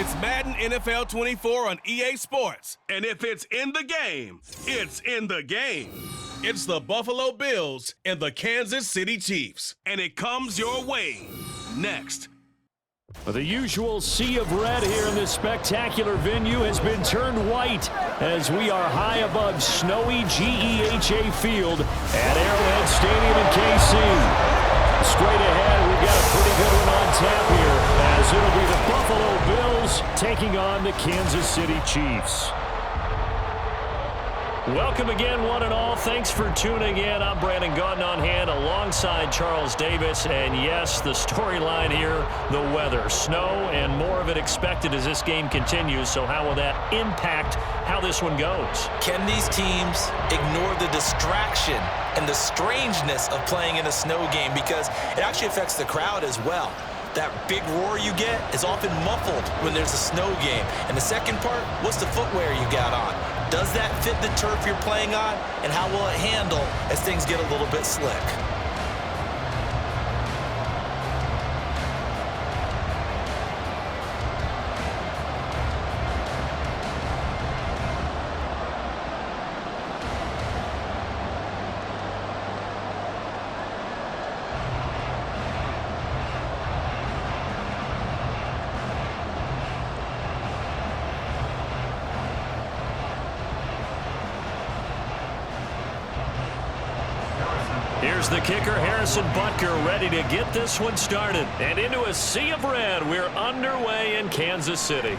It's Madden NFL 24 on EA Sports. And if it's in the game, it's in the game. It's the Buffalo Bills and the Kansas City Chiefs. And it comes your way next. The usual sea of red here in this spectacular venue has been turned white as we are high above snowy GEHA Field at Arrowhead Stadium in KC. Straight ahead, we've got a pretty good one on tap here as it'll be the Buffalo Bills taking on the Kansas City Chiefs. Welcome again, one and all. Thanks for tuning in. I'm Brandon Gaudin on hand alongside Charles Davis. And yes, the storyline here, the weather. Snow and more of it expected as this game continues. So how will that impact how this one goes? Can these teams ignore the distraction and the strangeness of playing in a snow game? Because it actually affects the crowd as well. That big roar you get is often muffled when there's a snow game. And the second part, what's the footwear you got on? Does that fit the turf you're playing on? And how will it handle as things get a little bit slick? Here's the kicker, Harrison Butker, ready to get this one started. And into a sea of red, we're underway in Kansas City.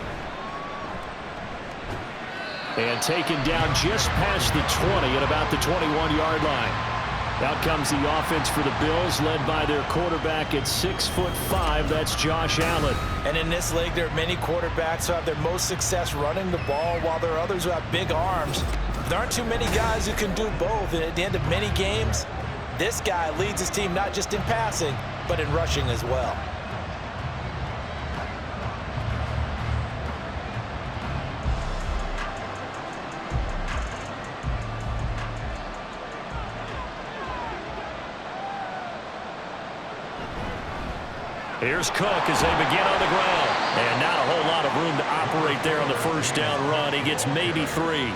And taken down just past the 20 at about the 21-yard line. Out comes the offense for the Bills, led by their quarterback at 6'5". That's Josh Allen. And in this league, there are many quarterbacks who have their most success running the ball, while there are others who have big arms. There aren't too many guys who can do both. And at the end of many games, this guy leads his team not just in passing, but in rushing as well. Here's Cook as they begin on the ground. And not a whole lot of room to operate there on the first down run. He gets maybe 3.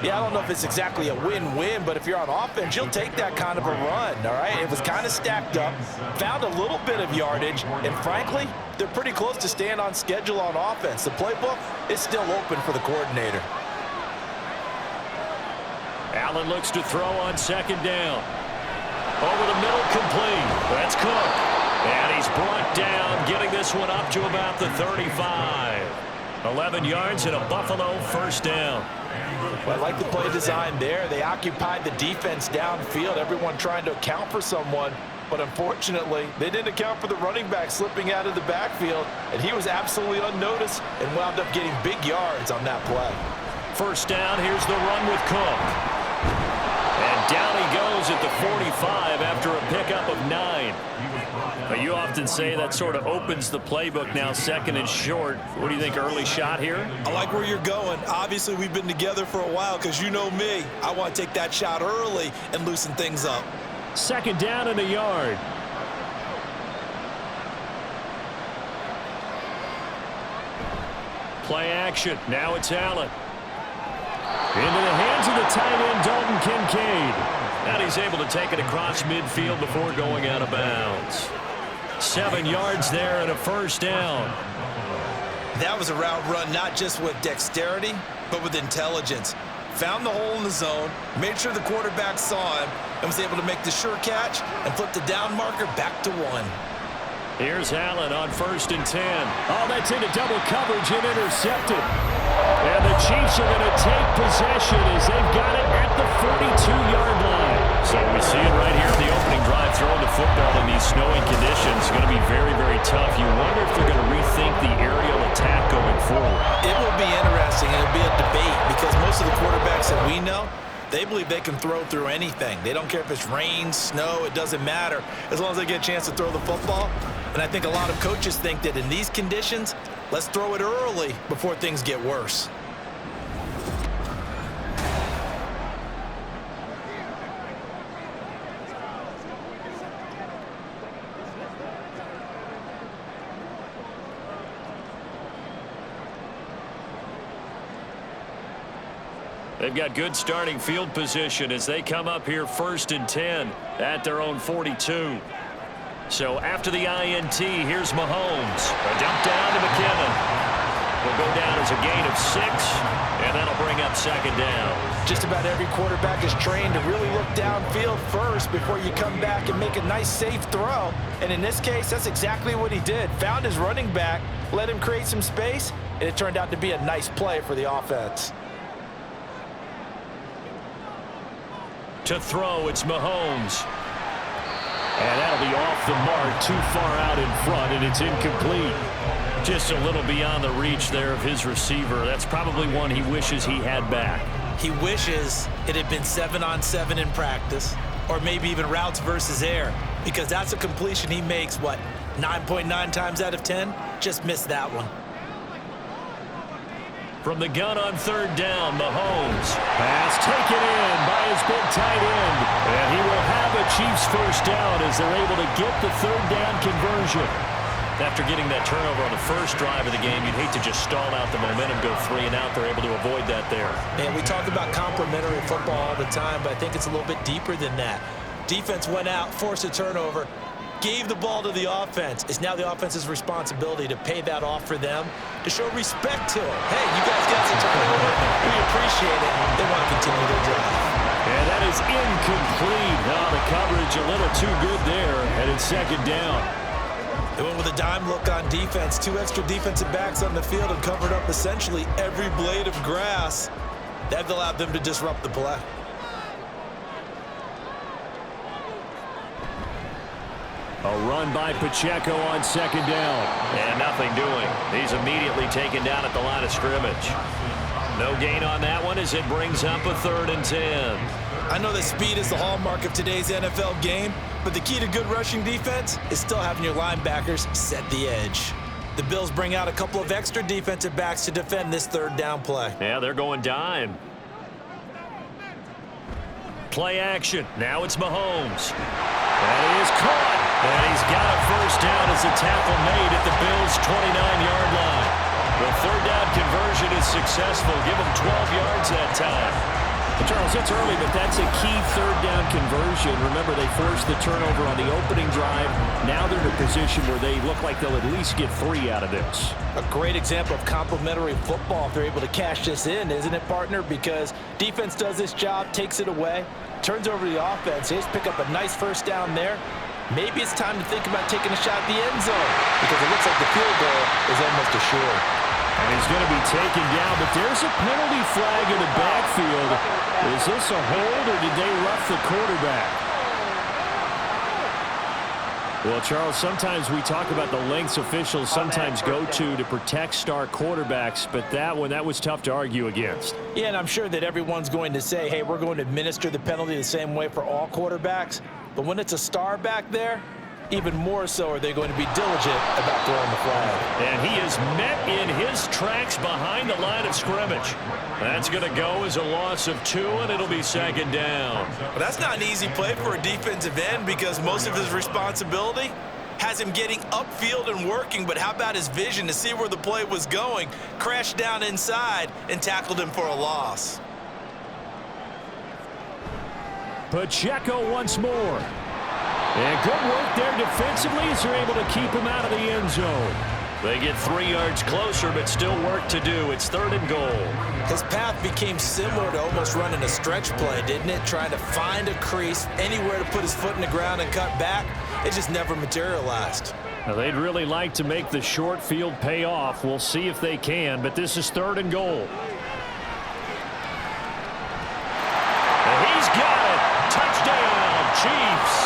Yeah, I don't know if it's exactly a win-win, but if you're on offense, you'll take that kind of a run, all right? It was kind of stacked up, found a little bit of yardage, and frankly, they're pretty close to staying on schedule on offense. The playbook is still open for the coordinator. Allen looks to throw on second down. Over the middle, complete. That's Cook. And he's brought down, getting this one up to about the 35. 11 yards and a Buffalo first down. Well, I like the play design there. They occupied the defense downfield, everyone trying to account for someone. But unfortunately, they didn't account for the running back slipping out of the backfield, and he was absolutely unnoticed and wound up getting big yards on that play. First down, here's the run with Cook. And down he goes at the 45 after a pickup of 9. But you often say that sort of opens the playbook now, second and short. What do you think, early shot here? I like where you're going. Obviously, we've been together for a while because you know me. I want to take that shot early and loosen things up. Second down and a yard. Play action. Now it's Allen. Into the hands of the tight end, Dalton Kincaid. And he's able to take it across midfield before going out of bounds. 7 yards there and a first down. That was a route run not just with dexterity, but with intelligence. Found the hole in the zone, made sure the quarterback saw him, and was able to make the sure catch and flip the down marker back to 1. Here's Allen on 1st and 10. Oh, that's into double coverage and intercepted. And the Chiefs are going to take possession as they've got it at the 42-yard line. So we see it right here in the opening drive, throwing the football in these snowy conditions. It's going to be very, very tough. You wonder if they're going to rethink the aerial attack going forward. It will be interesting, and it'll be a debate because most of the quarterbacks that we know, they believe they can throw through anything. They don't care if it's rain, snow, it doesn't matter, as long as they get a chance to throw the football. And I think a lot of coaches think that in these conditions, let's throw it early before things get worse. They've got good starting field position as they come up here 1st and 10 at their own 42. So after the INT, here's Mahomes. A dump down to McKinnon. Will go down as a gain of 6, and that'll bring up 2nd down. Just about every quarterback is trained to really look downfield first before you come back and make a nice, safe throw. And in this case, that's exactly what he did. Found his running back, let him create some space, and it turned out to be a nice play for the offense. To throw, it's Mahomes. And that'll be off the mark, too far out in front, and it's incomplete. Just a little beyond the reach there of his receiver. That's probably one he wishes he had back. He wishes it had been 7-on-7 in practice, or maybe even routes versus air, because that's a completion he makes, 9.9 times out of 10? Just missed that one. From the gun on 3rd down, Mahomes. Pass taken in by his big tight end. And he will have a Chiefs 1st down as they're able to get the 3rd down conversion. After getting that turnover on the first drive of the game, you'd hate to just stall out the momentum, go 3 and out. They're able to avoid that there. And we talk about complementary football all the time, but I think it's a little bit deeper than that. Defense went out, forced a turnover, gave the ball to the offense. It's now the offense's responsibility to pay that off for them, to show respect to it. Hey, you guys got the turnover. We appreciate it. They want to continue their drive. And that is incomplete. Now the coverage a little too good there, and it's 2nd down. They went with a dime look on defense. 2 extra defensive backs on the field and covered up essentially every blade of grass. That allowed them to disrupt the play. A run by Pacheco on 2nd down. And nothing doing. He's immediately taken down at the line of scrimmage. No gain on that one as it brings up a 3rd and 10. I know that speed is the hallmark of today's NFL game, but the key to good rushing defense is still having your linebackers set the edge. The Bills bring out a couple of extra defensive backs to defend this 3rd down play. Yeah, they're going dime. Play action. Now it's Mahomes. That is caught. And he's got a 1st down as a tackle made at the Bills' 29-yard line. The 3rd down conversion is successful. Give them 12 yards that time. Charles, it's early, but that's a key 3rd down conversion. Remember, they forced the turnover on the opening drive. Now they're in a position where they look like they'll at least get 3 out of this. A great example of complementary football if they're able to cash this in, isn't it, partner? Because defense does this job, takes it away, turns over the offense. They just pick up a nice 1st down there. Maybe it's time to think about taking a shot at the end zone because it looks like the field goal is almost assured. And he's going to be taken down, but there's a penalty flag in the backfield. Is this a hold, or did they rough the quarterback? Well, Charles, sometimes we talk about the lengths officials sometimes go to protect star quarterbacks, but that was tough to argue against. Yeah, and I'm sure that everyone's going to say, hey, we're going to administer the penalty the same way for all quarterbacks. But when it's a star back there, even more so are they going to be diligent about throwing the flag. And he is met in his tracks behind the line of scrimmage. That's going to go as a loss of 2, and it'll be 2nd down. Well, that's not an easy play for a defensive end because most of his responsibility has him getting upfield and working, but how about his vision to see where the play was going, crashed down inside, and tackled him for a loss. Pacheco once more. And good work there defensively as they're able to keep him out of the end zone. They get 3 yards closer, but still work to do. It's 3rd and goal. His path became similar to almost running a stretch play, didn't it? Trying to find a crease, anywhere to put his foot in the ground and cut back. It just never materialized. Now, they'd really like to make the short field pay off. We'll see if they can, but this is 3rd and goal. And he's got it. Touchdown, Chiefs.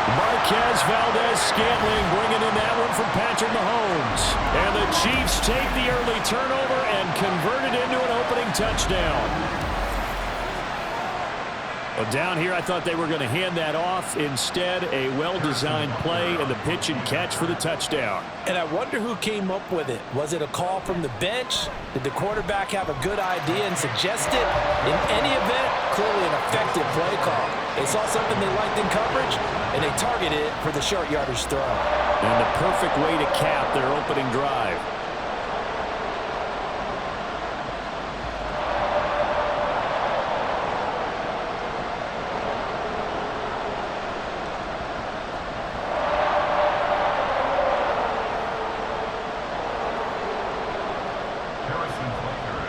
Marquez Valdez-Scantling bringing in that one from Patrick Mahomes. And the Chiefs take the early turnover and convert it into an opening touchdown. Well, down here, I thought they were going to hand that off. Instead, a well-designed play and the pitch and catch for the touchdown. And I wonder who came up with it. Was it a call from the bench? Did the quarterback have a good idea and suggest it? In any event, clearly an effective play call. They saw something they liked in coverage, and they targeted it for the short yardage throw. And the perfect way to cap their opening drive.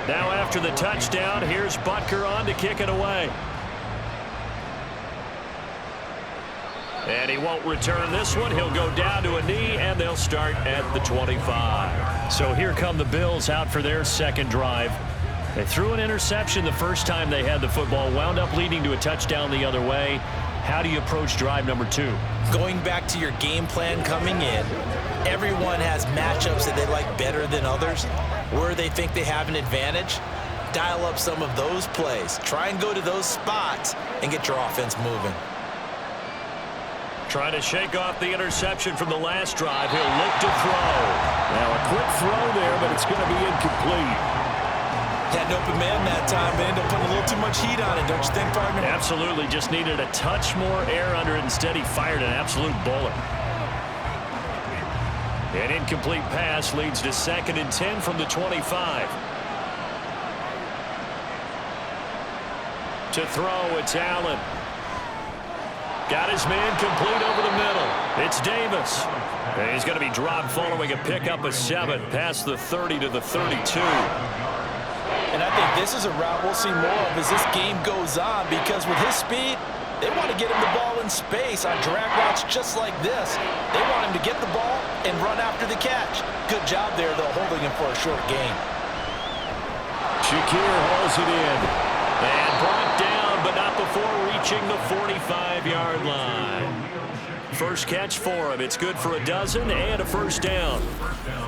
Now after the touchdown, here's Butker on to kick it away. And he won't return this one. He'll go down to a knee, and they'll start at the 25. So here come the Bills out for their second drive. They threw an interception the first time they had the football, wound up leading to a touchdown the other way. How do you approach drive number 2? Going back to your game plan coming in, everyone has matchups that they like better than others, where they think they have an advantage. Dial up some of those plays. Try and go to those spots and get your offense moving. Trying to shake off the interception from the last drive. He'll look to throw. Now a quick throw there, but it's going to be incomplete. Had an open man that time, but ended up putting a little too much heat on it, don't you think, partner? Absolutely. Just needed a touch more air under it. Instead, he fired an absolute bullet. An incomplete pass leads to 2nd and 10 from the 25. To throw, it's Allen. Got his man complete over the middle. It's Davis. And he's going to be dropped following a pickup of 7 past the 30 to the 32. And I think this is a route we'll see more of as this game goes on, because with his speed, they want to get him the ball in space on drag routes just like this. They want him to get the ball and run after the catch. Good job there, though, holding him for a short gain. Shakir hauls it in. And brought down, but not before reaching the 45-yard line. First catch for him. It's good for a dozen and a first down.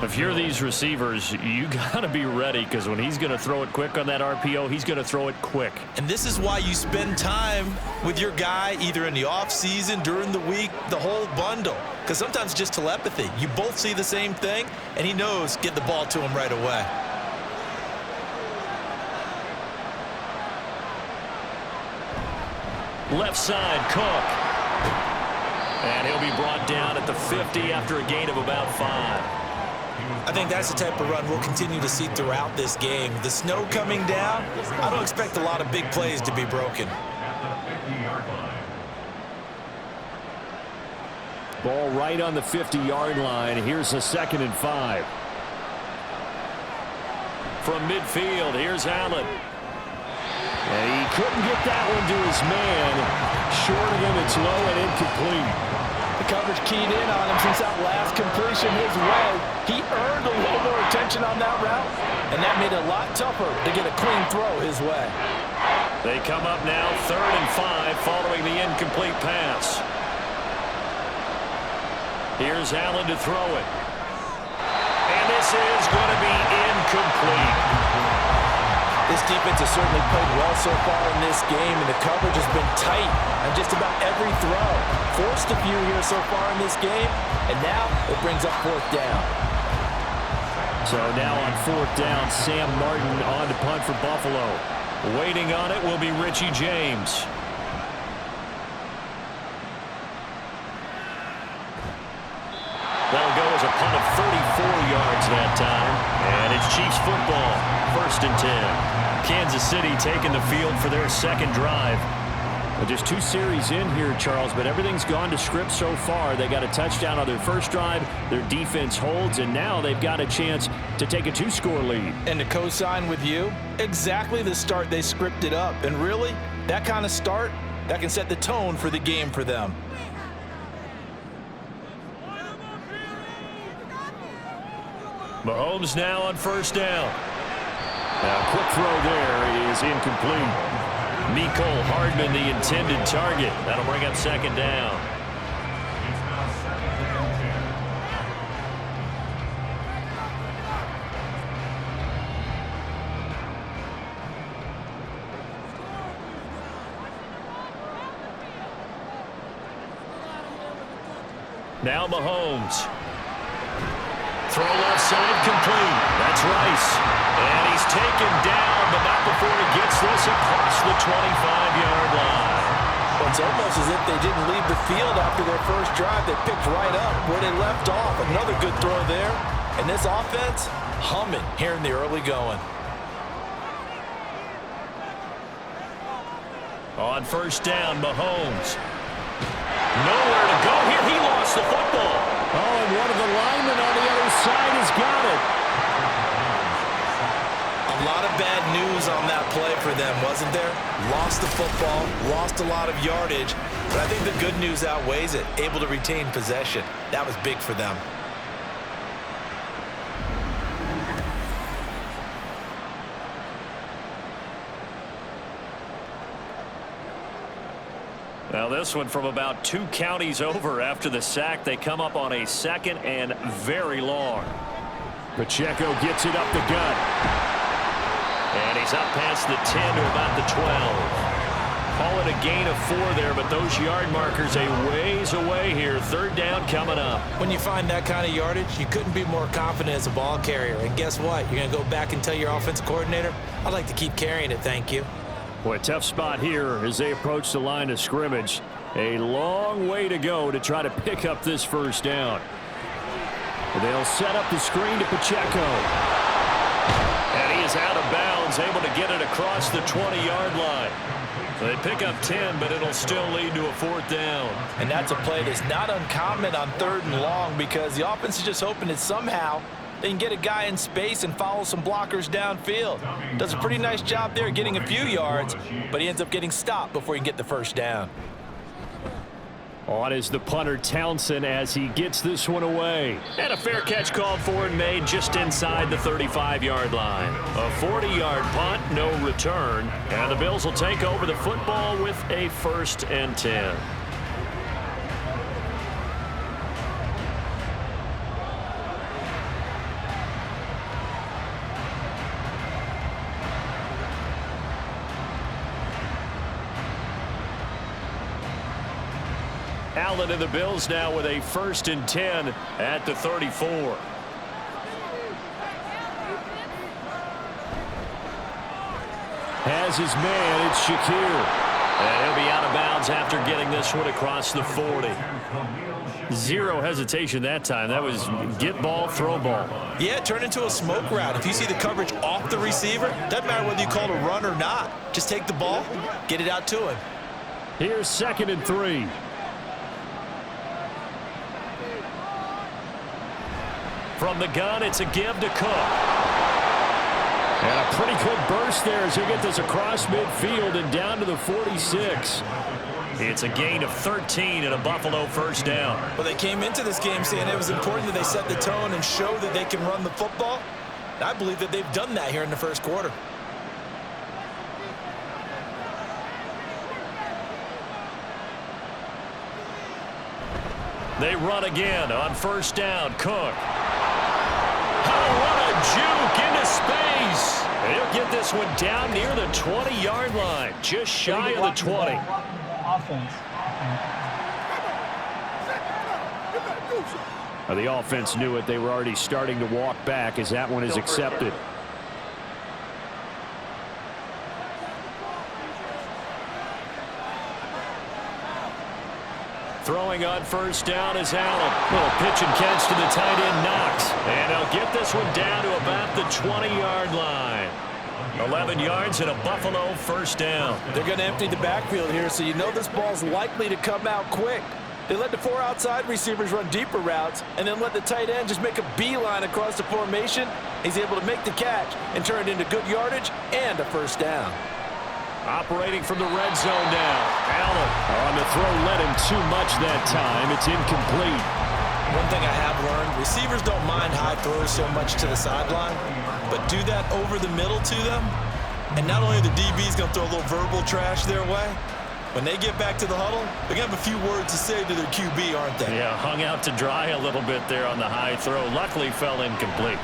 If you're these receivers, you got to be ready, because when he's going to throw it quick on that RPO, he's going to throw it quick. And this is why you spend time with your guy either in the offseason, during the week, the whole bundle. Because sometimes just telepathy. You both see the same thing, and he knows get the ball to him right away. Left side, Cook. And he'll be brought down at the 50 after a gain of about 5. I think that's the type of run we'll continue to see throughout this game. The snow coming down, I don't expect a lot of big plays to be broken. Ball right on the 50-yard line. Here's a 2nd and 5. From midfield, here's Allen. And he couldn't get that one to his man. Short of him, it's low and incomplete. The coverage keyed in on him since that last completion his way. He earned a little more attention on that route, and that made it a lot tougher to get a clean throw his way. They come up now 3rd and 5 following the incomplete pass. Here's Allen to throw it. And this is going to be incomplete. This defense has certainly played well so far in this game, and the coverage has been tight on just about every throw. Forced a few here so far in this game, and now it brings up 4th down. So now on 4th down, Sam Martin on to punt for Buffalo. Waiting on it will be Richie James. That'll go as a punt of 34 yards that time. And it's Chiefs football, 1st and 10. Kansas City taking the field for their second drive. Well, just 2 series in here, Charles, but everything's gone to script so far. They got a touchdown on their first drive. Their defense holds, and now they've got a chance to take a 2-score lead. And to co-sign with you, exactly the start they scripted up. And really, that kind of start, that can set the tone for the game for them. Mahomes now on 1st down. Now, a quick throw there is incomplete. Mecole Hardman, the intended target. That'll bring up 2nd down. Now Mahomes. Throw left side complete. That's Rice. And he's taken down, but not before he gets this across the 25-yard line. Well, it's almost as if they didn't leave the field after their first drive. They picked right up where they left off. Another good throw there. And this offense, humming here in the early going. On 1st down, Mahomes. Nowhere to go here. He lost the football. Oh, and one of the linemen on the other side has got it. A lot of of bad news on that play for them, wasn't there? Lost the football, lost a lot of yardage, but I think the good news outweighs it. Able to retain possession. That was big for them. Now this one from about 2 counties over after the sack. They come up on a 2nd and very long. Pacheco gets it up the gut. And he's up past the 10 to about the 12. Call it a gain of 4 there, but those yard markers a ways away here. 3rd down coming up. When you find that kind of yardage, you couldn't be more confident as a ball carrier. And guess what? You're going to go back and tell your offensive coordinator, I'd like to keep carrying it, thank you. Boy, tough spot here as they approach the line of scrimmage. A long way to go to try to pick up this 1st down. They'll set up the screen to Pacheco. And he is out of bounds, able to get it across the 20-yard line. They pick up 10, but it'll still lead to a 4th down. And that's a play that's not uncommon on 3rd and long because the offense is just hoping that somehow they can get a guy in space and follow some blockers downfield. Does a pretty nice job there getting a few yards, but he ends up getting stopped before he can get the 1st down. On is the punter Townsend as he gets this one away. And a fair catch called for and made just inside the 35-yard line. A 40-yard punt, no return. And the Bills will take over the football with a 1st and 10. Allen and the Bills now with a 1st and 10 at the 34. Has his man, it's Shakir. And he'll be out of bounds after getting this one across the 40. Zero hesitation that time. That was get ball, throw ball. Yeah, it turned into a smoke route. If you see the coverage off the receiver, doesn't matter whether you call it a run or not. Just take the ball, get it out to him. Here's 2nd and 3. From the gun, it's a give to Cook. And a pretty good burst there as he'll get this across midfield and down to the 46. It's a gain of 13 and a Buffalo 1st down. Well, they came into this game saying it was important that they set the tone and show that they can run the football. And I believe that they've done that here in the 1st quarter. They run again on 1st down. Cook. Oh, what a juke into space. He'll get this one down near the 20-yard line, just shy of the 20. The offense knew it. They were already starting to walk back as that one is accepted. Throwing on 1st down is Allen. Little pitch and catch to the tight end Knox. And they'll get this one down to about the 20-yard line. 11 yards and a Buffalo 1st down. They're going to empty the backfield here, so you know this ball's likely to come out quick. They let the 4 outside receivers run deeper routes and then let the tight end just make a beeline across the formation. He's able to make the catch and turn it into good yardage and a 1st down. Operating from the red zone now. Allen on the throw, led him too much that time. It's incomplete. One thing I have learned, receivers don't mind high throws so much to the sideline, but do that over the middle to them, and not only are the DBs going to throw a little verbal trash their way, when they get back to the huddle, they're going to have a few words to say to their QB, aren't they? Yeah, hung out to dry a little bit there on the high throw. Luckily fell incomplete.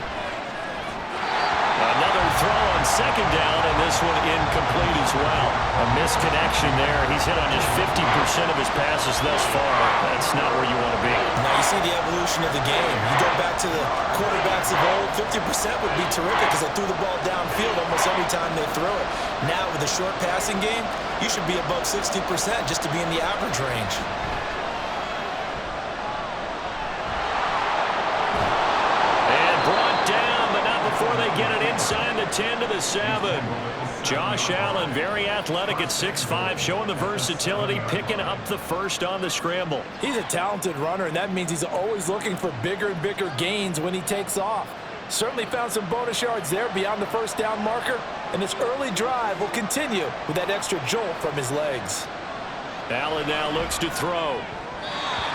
Another throw on 2nd down, and this one incomplete as well. A misconnection there. He's hit on just 50% of his passes thus far. That's not where you want to be. Now you see the evolution of the game. You go back to the quarterbacks of old, 50% would be terrific because they threw the ball downfield almost every time they throw it. Now with the short passing game, you should be above 60% just to be in the average range. Before they get it inside the 10 to the 7. Josh Allen, very athletic at 6'5", showing the versatility, picking up the 1st on the scramble. He's a talented runner, and that means he's always looking for bigger and bigger gains when he takes off. Certainly found some bonus yards there beyond the first down marker, and this early drive will continue with that extra jolt from his legs. Allen now looks to throw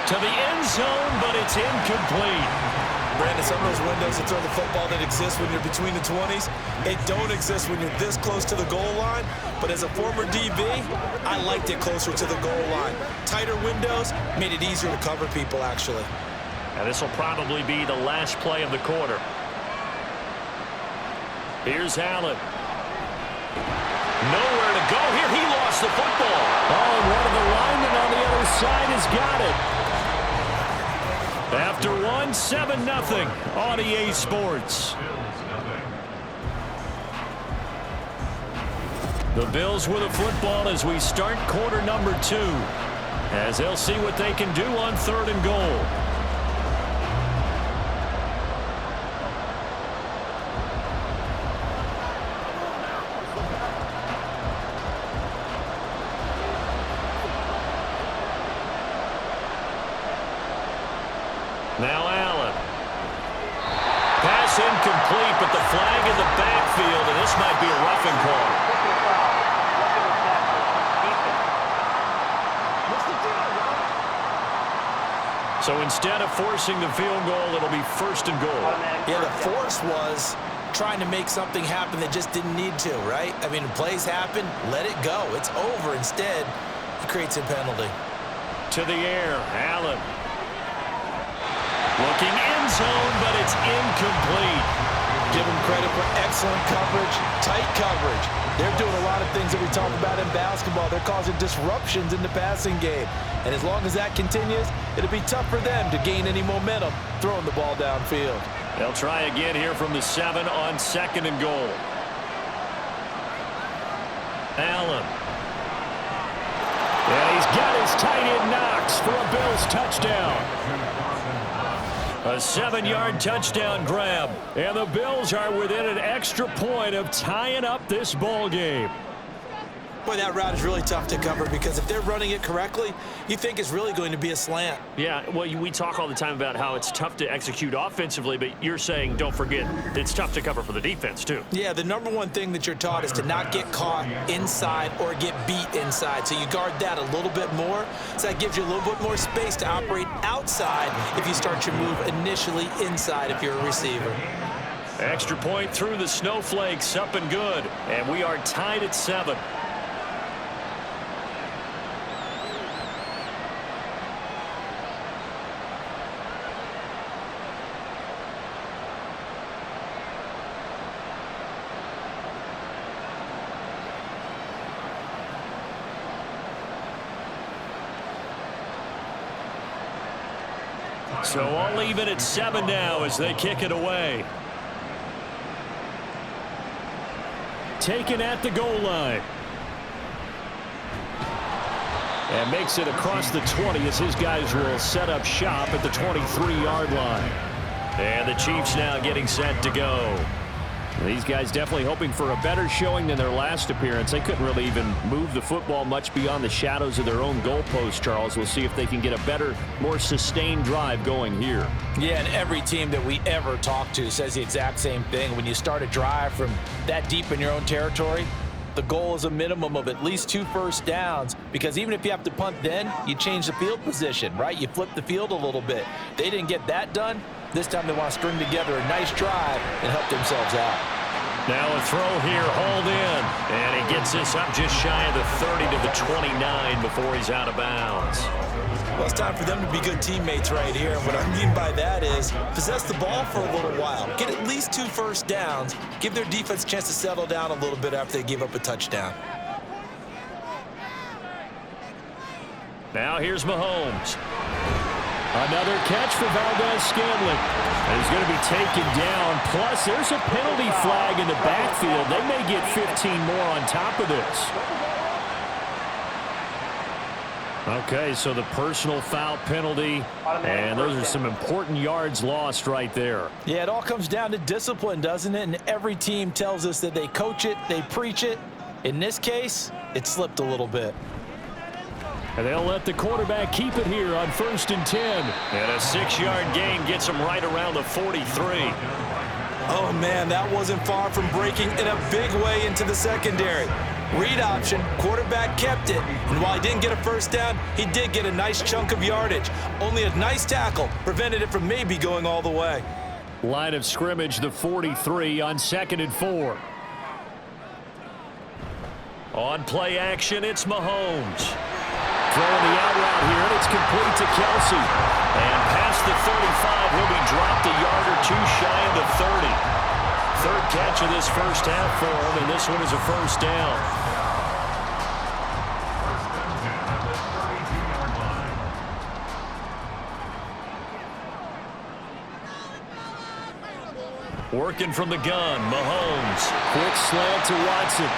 to the end zone, but it's incomplete. Brandon, some of those windows to throw the football that exist when you're between the 20s, they don't exist when you're this close to the goal line. But as a former DB, I liked it closer to the goal line. Tighter windows made it easier to cover people, actually. And this will probably be the last play of the quarter. Here's Allen. Nowhere to go here. He lost the football. Oh, and one of the linemen on the other side has got it. After 7-0 on EA Sports. The Bills with the football as we start quarter number 2, as they'll see what they can do on 3rd and goal. Now Allen. Pass incomplete, but the flag in the backfield, and this might be a roughing call. So instead of forcing the field goal, it'll be 1st and goal. Yeah, the force was trying to make something happen that just didn't need to, right? I mean, plays happen, let it go. It's over. Instead, he creates a penalty. To the air, Allen. Looking end zone, but it's incomplete. Give him credit for excellent coverage, tight coverage. They're doing a lot of things that we talk about in basketball. They're causing disruptions in the passing game. And as long as that continues, it'll be tough for them to gain any momentum throwing the ball downfield. They'll try again here from the 7 on 2nd and goal. Allen. And he's got his tight end Knox for a Bills touchdown. A 7-yard touchdown grab, and the Bills are within an extra point of tying up this ball game. Boy, that route is really tough to cover because if they're running it correctly, you think it's really going to be a slant. Yeah, well, we talk all the time about how it's tough to execute offensively, but you're saying, don't forget, it's tough to cover for the defense, too. Yeah, the number one thing that you're taught is to not get caught inside or get beat inside. So you guard that a little bit more. So that gives you a little bit more space to operate outside if you start your move initially inside if you're a receiver. Extra point through the snowflakes, up and good. And we are tied at 7. So all even at 7 now as they kick it away. Taken at the goal line. And makes it across the 20 as his guys will set up shop at the 23-yard line. And the Chiefs now getting set to go. These guys definitely hoping for a better showing than their last appearance. They couldn't really even move the football much beyond the shadows of their own goalpost, Charles. We'll see if they can get a better, more sustained drive going here. Yeah, and every team that we ever talk to says the exact same thing. When you start a drive from that deep in your own territory, the goal is a minimum of at least 2 first downs, because even if you have to punt then, you change the field position, right? You flip the field a little bit. They didn't get that done. This time they want to string together a nice drive and help themselves out. Now a throw here, hauled in, and he gets this up just shy of the 30 to the 29 before he's out of bounds. Well, it's time for them to be good teammates right here. And what I mean by that is possess the ball for a little while. Get at least 2 first downs. Give their defense a chance to settle down a little bit after they give up a touchdown. Now here's Mahomes. Another catch for Valdez-Scantling. He's going to be taken down. Plus, there's a penalty flag in the backfield. They may get 15 more on top of this. Okay, so the personal foul penalty, and those are some important yards lost right there. Yeah, it all comes down to discipline, doesn't it? And every team tells us that they coach it, they preach it. In this case, it slipped a little bit. And they'll let the quarterback keep it here on 1st and 10. And a 6-yard gain gets them right around the 43. Oh, man, that wasn't far from breaking in a big way into the secondary. Read option, quarterback kept it, and while he didn't get a first down, he did get a nice chunk of yardage. Only a nice tackle prevented it from maybe going all the way. Line of scrimmage, the 43 on 2nd and 4. On play action, it's Mahomes. Throwing the out route here, and it's complete to Kelsey. And past the 35, he'll be dropped a yard or two shy of the 30. Third catch of this first half for him, and this one is a first down. Working from the gun, Mahomes. Quick slant to Watson.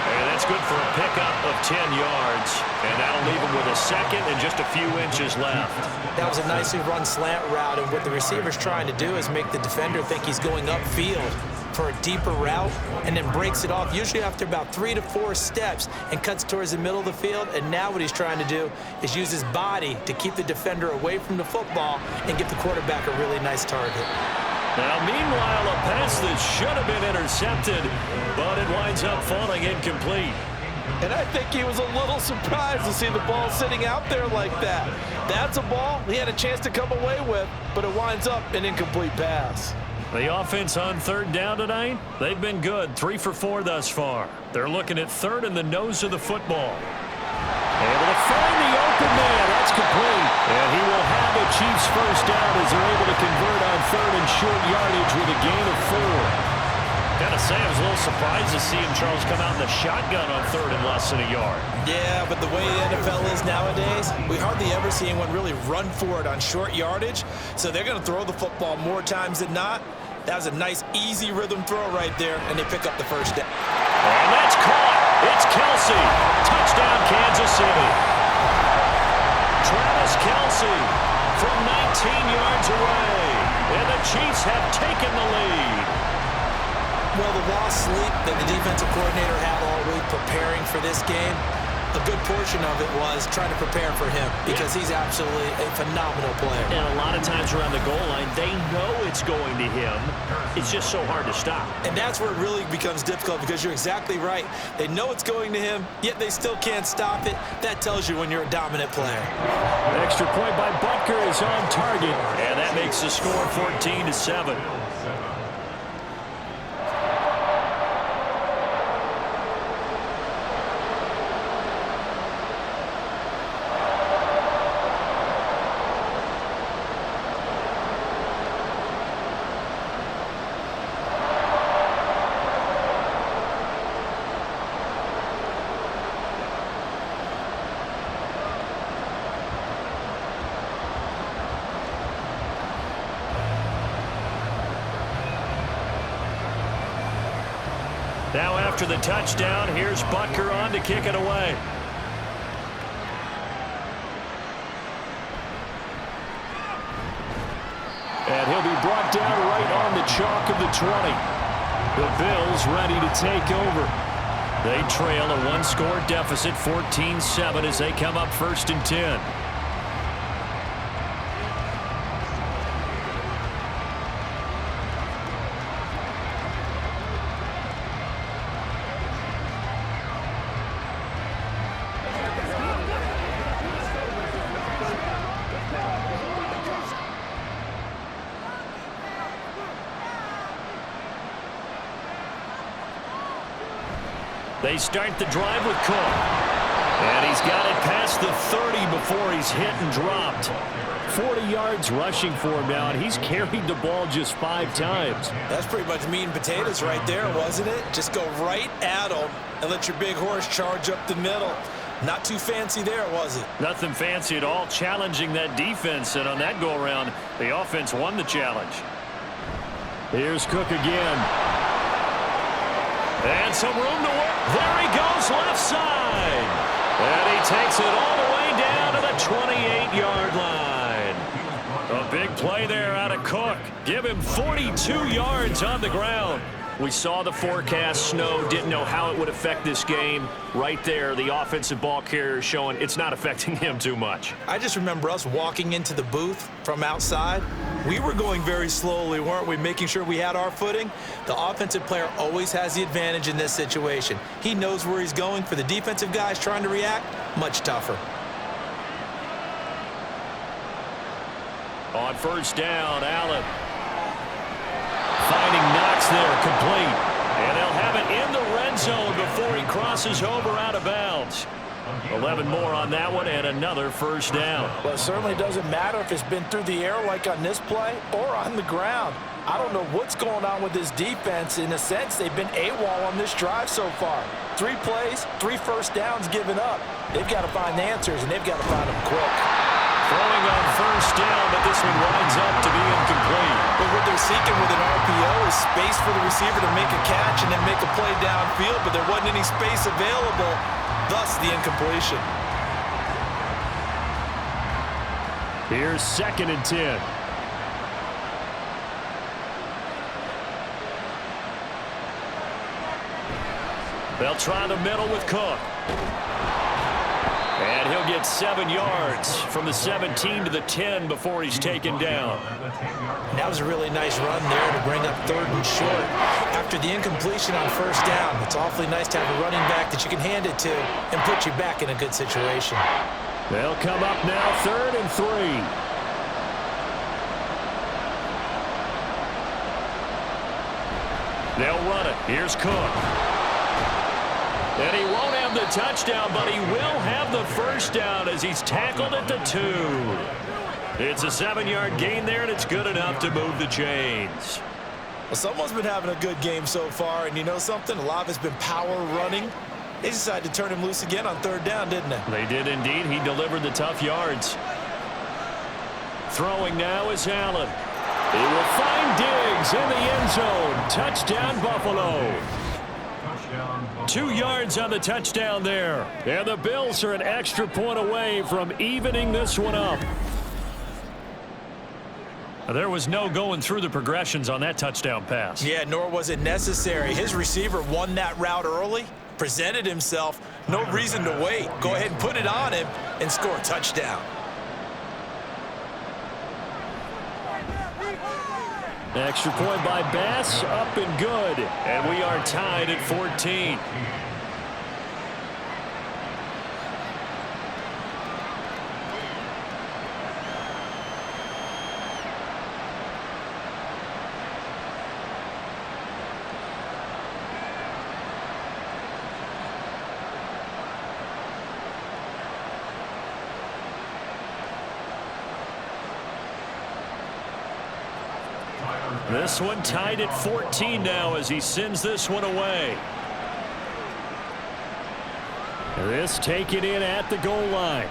And that's good for a pickup of 10 yards. And that'll leave him with a second and just a few inches left. That was a nicely run slant route, and what the receiver's trying to do is make the defender think he's going upfield for a deeper route, and then breaks it off, usually after about 3 to 4 steps, and cuts towards the middle of the field. And now what he's trying to do is use his body to keep the defender away from the football and give the quarterback a really nice target. Now, meanwhile, a pass that should have been intercepted, but it winds up falling incomplete. And I think he was a little surprised to see the ball sitting out there like that. That's a ball he had a chance to come away with, but it winds up an incomplete pass. The offense on third down tonight, they've been good, 3 for 4 thus far. They're looking at third in the nose of the football. Able to find the open man. That's complete. And he will have a Chiefs first down as they're able to convert on third and short yardage with a gain of 4. Gotta say, I was a little surprised to see him, Charles, come out in the shotgun on third and less than a yard. Yeah, but the way the NFL is nowadays, we hardly ever see anyone really run for it on short yardage. So they're going to throw the football more times than not. That was a nice, easy rhythm throw right there, and they pick up the first down. And that's caught. It's Kelsey. Touchdown, Kansas City. Travis Kelsey from 19 yards away. And the Chiefs have taken the lead. Well, the lost sleep that the defensive coordinator had all week preparing for this game, a good portion of it was trying to prepare for him because he's absolutely a phenomenal player. And a lot of times around the goal line, they know it's going to him. It's just so hard to stop. And that's where it really becomes difficult because you're exactly right. They know it's going to him, yet they still can't stop it. That tells you when you're a dominant player. Extra point by Butker is on target, and that makes the score 14-7. Now after the touchdown, here's Butker on to kick it away. And he'll be brought down right on the chalk of the 20. The Bills ready to take over. They trail a one-score deficit, 14-7, as they come up 1st and 10. They start the drive with Cook. And he's got it past the 30 before he's hit and dropped. 40 yards rushing for him now, and he's carried the ball just 5 times. That's pretty much meat and potatoes right there, wasn't it? Just go right at him and let your big horse charge up the middle. Not too fancy there, was it? Nothing fancy at all, challenging that defense, and on that go-around, the offense won the challenge. Here's Cook again. And some room to work. There he goes, left side. And he takes it all the way down to the 28-yard line. A big play there out of Cook. Give him 42 yards on the ground. We saw the forecast snow, didn't know how it would affect this game. Right there, the offensive ball carrier showing it's not affecting him too much. I just remember us walking into the booth from outside. We were going very slowly, weren't we, making sure we had our footing? The offensive player always has the advantage in this situation. He knows where he's going. For the defensive guys trying to react, much tougher. On first down, Allen. Finding Knox there, complete. And they'll have it in the red zone before he crosses over out of bounds. 11 more on that one and another first down. Well, it certainly doesn't matter if it's been through the air like on this play or on the ground. I don't know what's going on with this defense. In a sense, they've been AWOL on this drive so far. 3 plays, 3 first downs given up. They've got to find answers, and they've got to find them quick. Throwing on first down, but this one winds up to be incomplete. But what they're seeking with an RPO is space for the receiver to make a catch and then make a play downfield, but there wasn't any space available, thus the incompletion. Here's 2nd and 10. They'll try the middle with Cook. And he'll get 7 yards from the 17 to the 10 before he's taken down. That was a really nice run there to bring up 3rd and short. After the incompletion on first down, it's awfully nice to have a running back that you can hand it to and put you back in a good situation. They'll come up now 3rd and 3. They'll run it. Here's Cook. And he won't have the touchdown, but he will have the first down as he's tackled at the 2. It's a 7-yard gain there, and it's good enough to move the chains. Well, someone's been having a good game so far, and you know something? A lot of it's been power running. They decided to turn him loose again on 3rd down, didn't they? They did indeed. He delivered the tough yards. Throwing now is Allen. He will find Diggs in the end zone. Touchdown, Buffalo. 2 yards on the touchdown there. And the Bills are an extra point away from evening this one up. There was no going through the progressions on that touchdown pass. Yeah, nor was it necessary. His receiver won that route early, presented himself. No reason to wait. Go ahead and put it on him and score a touchdown. Extra point by Bass, up and good. And we are tied at 14. This one tied at 14 now as he sends this one away. This taken in at the goal line.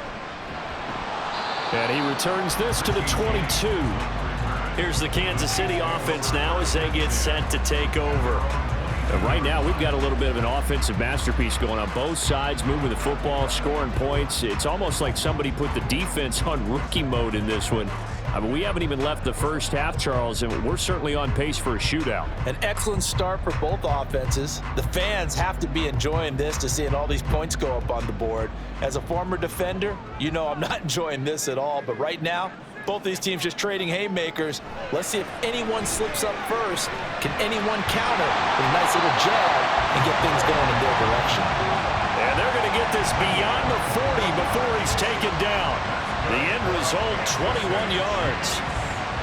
And he returns this to the 22. Here's the Kansas City offense now as they get set to take over. And right now we've got a little bit of an offensive masterpiece going on both sides, moving the football, scoring points. It's almost like somebody put the defense on rookie mode in this one. I mean, we haven't even left the first half, Charles, and we're certainly on pace for a shootout. An excellent start for both offenses. The fans have to be enjoying this to seeing all these points go up on the board. As a former defender, you know I'm not enjoying this at all, but right now, both these teams just trading haymakers. Let's see if anyone slips up first. Can anyone counter with a nice little jab and get things going in their direction? And they're going to get this beyond the 40 before he's taken down. The end result, 21 yards.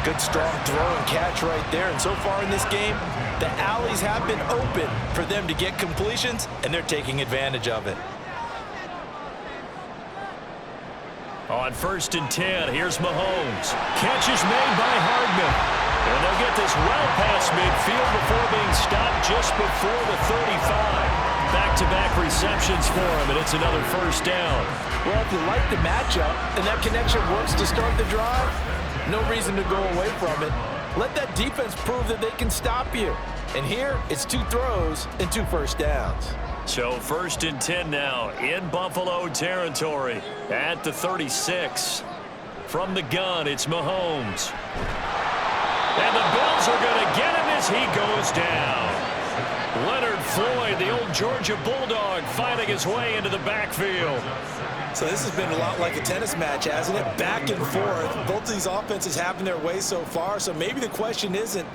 Good strong throw and catch right there. And so far in this game, the alleys have been open for them to get completions, and they're taking advantage of it. On 1st and 10, here's Mahomes. Catch is made by Hardman. And they'll get this well past midfield before being stopped just before the 35. Back-to-back receptions for him, and it's another first down. Well, if you like the matchup and that connection works to start the drive, no reason to go away from it. Let that defense prove that they can stop you. And here, it's 2 throws and 2 first downs. So 1st and 10 now in Buffalo territory at the 36. From the gun, it's Mahomes. And the Bills are going to get him as he goes down. Leonard Floyd, the old Georgia Bulldog, finding his way into the backfield. So this has been a lot like a tennis match, hasn't it? Back and forth. Both of these offenses having their way so far. So maybe the question isn't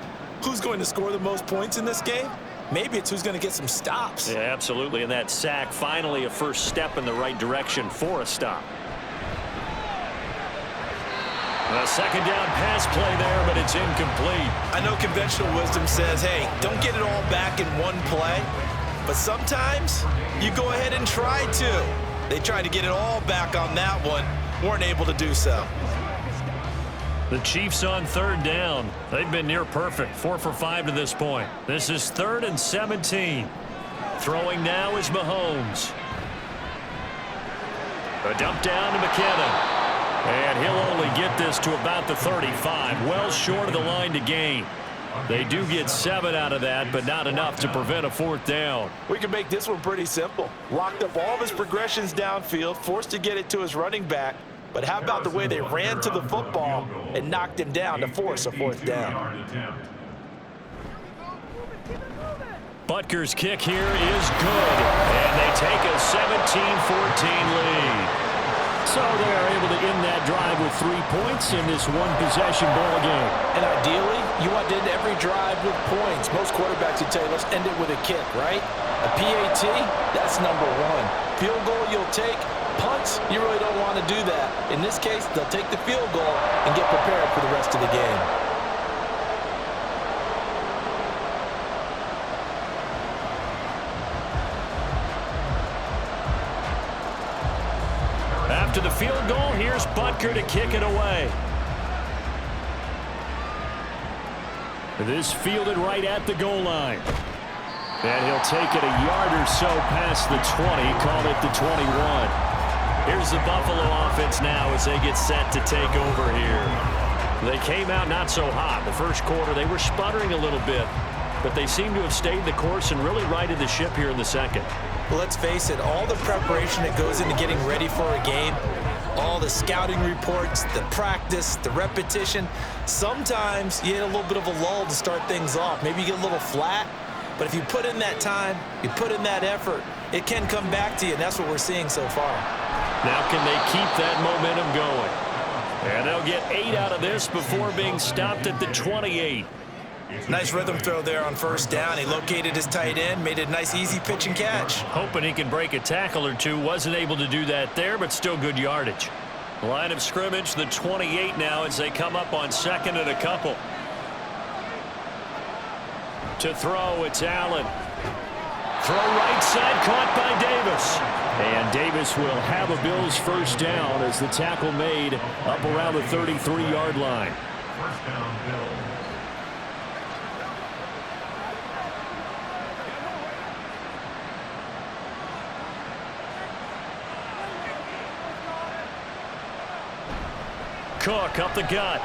who's going to score the most points in this game. Maybe it's who's going to get some stops. Yeah, absolutely. And that sack, finally a first step in the right direction for a stop. A second down pass play there, but it's incomplete. I know conventional wisdom says, hey, don't get it all back in one play. But sometimes you go ahead and try to. They tried to get it all back on that one. Weren't able to do so. The Chiefs on third down. They've been near perfect. 4 for 5 to this point. This is 3rd and 17. Throwing now is Mahomes. A dump down to McKinnon. And he'll only get this to about the 35. Well short of the line to gain. They do get 7 out of that, but not enough to prevent a 4th down. We can make this one pretty simple. Locked up all of his progressions downfield, forced to get it to his running back. But how about the way they ran to the football and knocked him down to force a 4th down? Butker's kick here is good, and they take a 17-14 lead. So they are able to end that drive with 3 points in this one-possession ball game. And ideally, you want to end every drive with points. Most quarterbacks would tell you, let's end it with a kick, right? A PAT, that's number 1. Field goal you'll take. Punts, you really don't want to do that. In this case, they'll take the field goal and get prepared for the rest of the game. After the field goal, here's Butker to kick it away. This fielded right at the goal line. And he'll take it a yard or so past the 20, call it the 21. Here's the Buffalo offense now as they get set to take over here. They came out not so hot. The first quarter, they were sputtering a little bit, but they seem to have stayed the course and really righted the ship here in the second. Well, let's face it, all the preparation that goes into getting ready for a game, all the scouting reports, the practice, the repetition, sometimes you hit a little bit of a lull to start things off. Maybe you get a little flat, but if you put in that time, you put in that effort, it can come back to you, and that's what we're seeing so far. Now can they keep that momentum going? And they'll get 8 out of this before being stopped at the 28. Nice rhythm throw there on first down. He located his tight end, made a nice easy pitch and catch. Hoping he can break a tackle or two. Wasn't able to do that there, but still good yardage. Line of scrimmage, the 28 now as they come up on 2nd and a couple. To throw, it's Allen. Throw right side, caught by Davis. And Davis will have a Bills first down as the tackle made up around the 33-yard line. First down, Bills. Cook up the gut.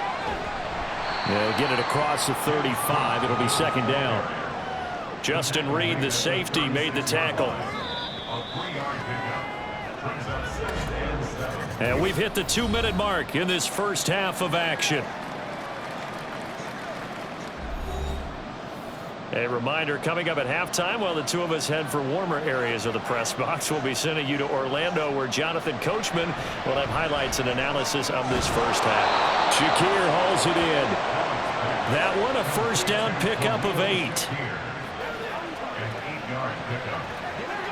They'll get it across the 35. It'll be 2nd down. Justin Reed, the safety, made the tackle. And we've hit the 2-minute mark in this first half of action. A reminder, coming up at halftime, while the two of us head for warmer areas of the press box, we'll be sending you to Orlando, where Jonathan Coachman will have highlights and analysis of this first half. Shakir hauls it in. That one, a first down pickup of 8. An 8-yard pickup.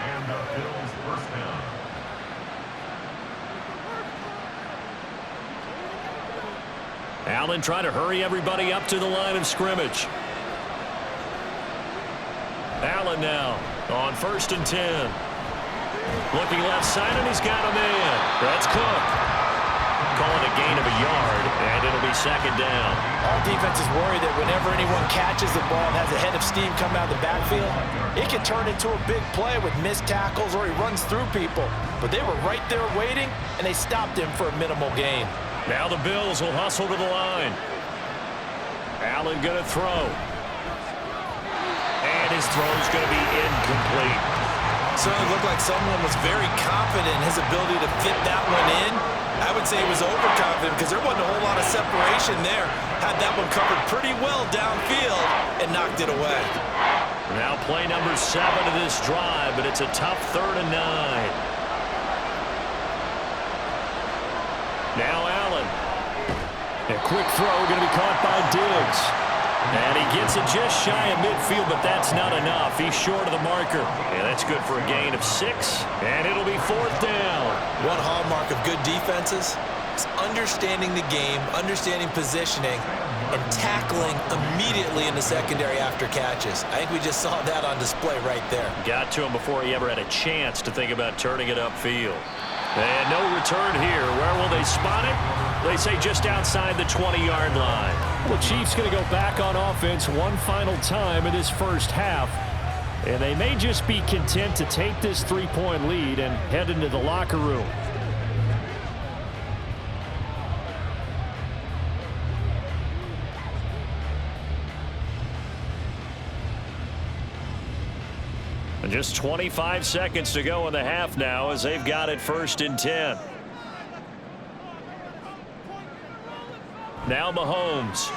And the Bills first down. Allen trying to hurry everybody up to the line of scrimmage. Allen now on 1st and 10. Looking left side, and he's got a man. That's Cook. Calling a gain of a yard, and it'll be 2nd down. All defenses worry that whenever anyone catches the ball and has a head of steam come out of the backfield, it can turn into a big play with missed tackles or he runs through people. But they were right there waiting, and they stopped him for a minimal gain. Now the Bills will hustle to the line. Allen going to throw. And his throw's going to be incomplete. Certainly looked like someone was very confident in his ability to fit that one in. I would say he was overconfident because there wasn't a whole lot of separation there. Had that one covered pretty well downfield and knocked it away. Now play number 7 of this drive, but it's a tough 3rd and 9. Now Allen. A quick throw going to be caught by Diggs. And he gets it just shy of midfield, but that's not enough. He's short of the marker. And that's good for a gain of 6. And it'll be 4th down. One hallmark of good defenses is understanding the game, understanding positioning, and tackling immediately in the secondary after catches. I think we just saw that on display right there. Got to him before he ever had a chance to think about turning it upfield. And no return here. Where will they spot it? They say just outside the 20-yard line. Well, the Chiefs going to go back on offense one final time in this first half. And they may just be content to take this 3-point lead and head into the locker room. And just 25 seconds to go in the half now as they've got it 1st and 10. Now Mahomes.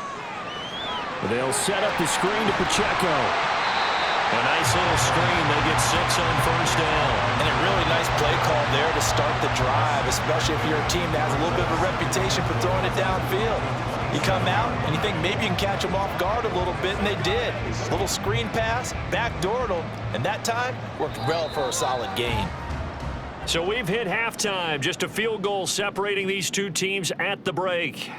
They'll set up the screen to Pacheco. A nice little screen. They get 6 on 1st down. And a really nice play call there to start the drive, especially if you're a team that has a little bit of a reputation for throwing it downfield. You come out and you think maybe you can catch them off guard a little bit, and they did. Little screen pass, backdoored them, and that time worked well for a solid gain. So we've hit halftime. Just a field goal separating these two teams at the break.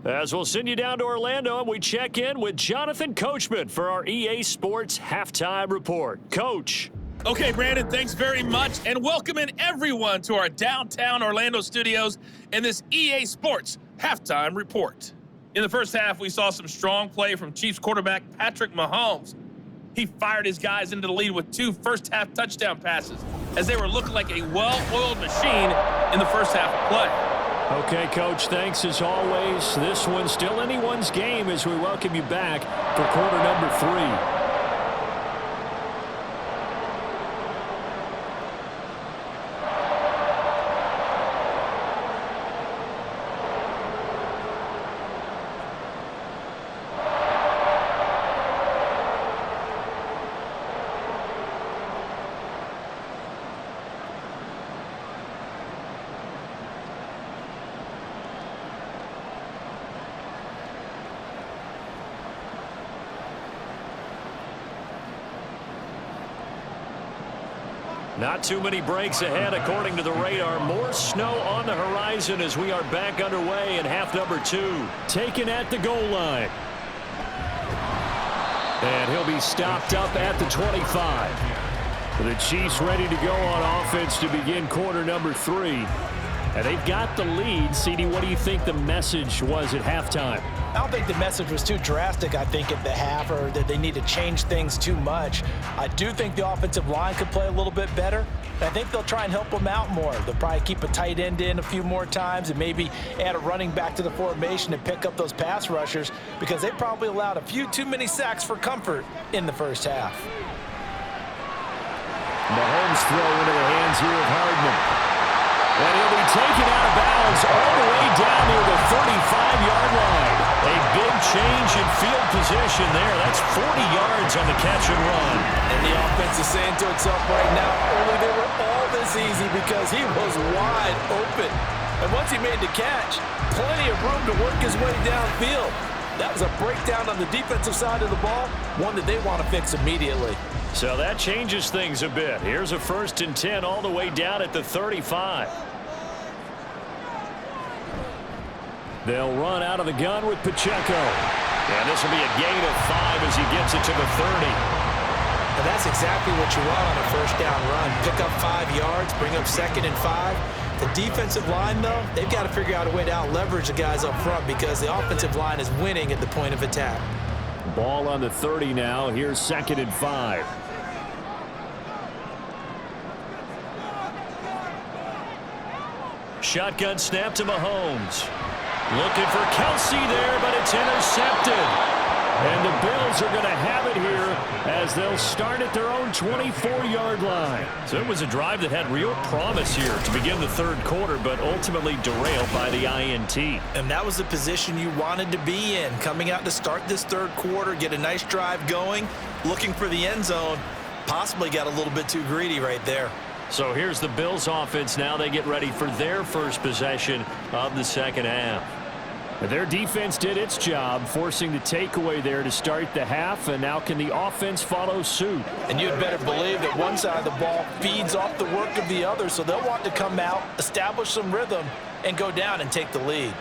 As we'll send you down to Orlando, and we check in with Jonathan Coachman for our EA Sports Halftime Report. Coach. Okay, Brandon, thanks very much, and welcoming everyone to our downtown Orlando studios in this EA Sports Halftime Report. In the first half, we saw some strong play from Chiefs quarterback Patrick Mahomes. He fired his guys into the lead with 2 first-half touchdown passes as they were looking like a well-oiled machine in the first half of play. Okay, Coach, thanks as always. This one's still anyone's game as we welcome you back for quarter number 3. Not too many breaks ahead according to the radar. More snow on the horizon as we are back underway in half number 2. Taken at the goal line. And he'll be stopped up at the 25. The Chiefs ready to go on offense to begin quarter number 3. And they've got the lead. CD, what do you think the message was at halftime? I don't think the message was too drastic, I think, at the half, or that they need to change things too much. I do think the offensive line could play a little bit better. I think they'll try and help them out more. They'll probably keep a tight end in a few more times and maybe add a running back to the formation and pick up those pass rushers because they probably allowed a few too many sacks for comfort in the first half. Mahomes throw into the hands here of Hardman. And he'll be taken out of bounds all the way down near the 35-yard line. A big change in field position there. That's 40 yards on the catch and run. And the offense is saying to itself right now, only they were all this easy because he was wide open. And once he made the catch, plenty of room to work his way downfield. That was a breakdown on the defensive side of the ball, one that they want to fix immediately. So that changes things a bit. Here's a 1st and 10 all the way down at the 35. They'll run out of the gun with Pacheco. And this will be a gain of 5 as he gets it to the 30. And that's exactly what you want on a first down run. Pick up 5 yards, bring up 2nd and 5. The defensive line, though, they've got to figure out a way to out-leverage the guys up front because the offensive line is winning at the point of attack. Ball on the 30 now. Here's 2nd and 5. Shotgun snap to Mahomes. Looking for Kelsey there, but it's intercepted. And the Bills are going to have it here as they'll start at their own 24-yard line. So it was a drive that had real promise here to begin the 3rd quarter, but ultimately derailed by the INT. And that was the position you wanted to be in. Coming out to start this 3rd quarter, get a nice drive going, looking for the end zone. Possibly got a little bit too greedy right there. So here's the Bills offense now. They get ready for their first possession of the second half. Their defense did its job, forcing the takeaway there to start the half, and now can the offense follow suit? And you'd better believe that one side of the ball feeds off the work of the other, so they'll want to come out, establish some rhythm, and go down and take the lead.